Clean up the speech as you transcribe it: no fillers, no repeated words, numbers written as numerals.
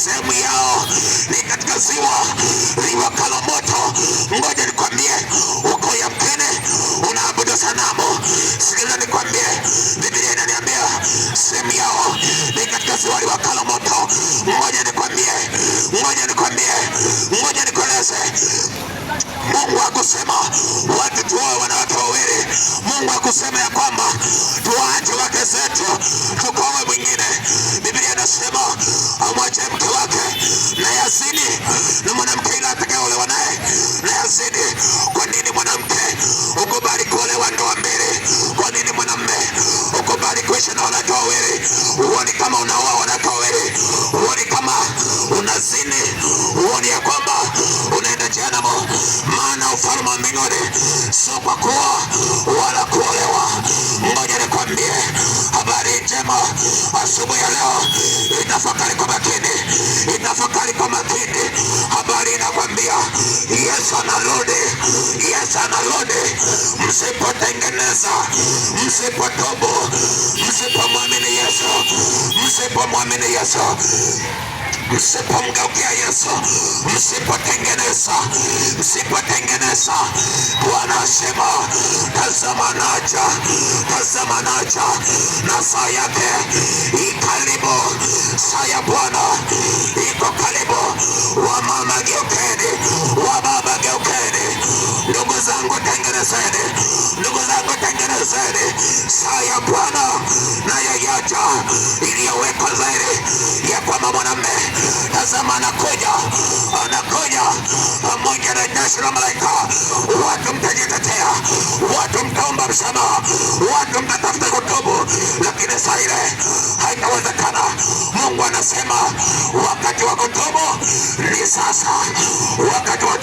sehemu yao ni katika ziwa liwakalo moto. Ngoja nikwambie, uko yamkini unaabudu sanamu. Sikiliza nikwambie, Biblia inaniambia sehemu yao ni katika ziwa liwakalo moto. Ngoja nikwambie, ngoja nikueleze. Mungu hakusema watu tuoe wanawake wawili. Mungu hakusema ya kwamba tuache wake zetu tukaoe mwingine. Biblia inasema amwache mke wake na yazini, na mwanamke ila atakayeolewa naye na yazini. Kwa nini mwanamke ukubali kuolewa ndoa mbili? Kwa nini mwanamume ukubali kuishi na wanawake wawili? Huoni kama unaoa wanawake wawili? Huoni kama unazini? Huoni ya kwamba unaenda jehanamu? Maana ufalme wa mbinguni sio kwa kuoa wala kuolewa. Ngoja nikwambie habari njema asubuhi ya leo. Itafakari kwa makini, itafakari kwa makini. Habari inakwambia Yesu anarudi, Yesu anarudi. Msipotengeneza, msipotubu, msipomwamini Yesu, msipomwamini Yesu, msipomgeukia Yesu, msipotengeneza, Bwana asema tazama naja, tazama naja, na saa yake ikaribu. Saa ya Bwana iko karibu. Wamama geukeni, wababa geukeni. Ndugu zangu tengenezeni, ndugu zangu tengenezeni. Saa ya Bwana nayo yaja, iliyowekwa zaidi ya kwamba mwanamume tazama anakuja, anakuja pamoja na jeshi la malaika. Watu mtajitetea, watu mtaomba msamaha, watu mtatafuta kutubu, lakini saa ile haitawezekana. Mungu anasema wakati wa kutubu ni sasa, wakati wa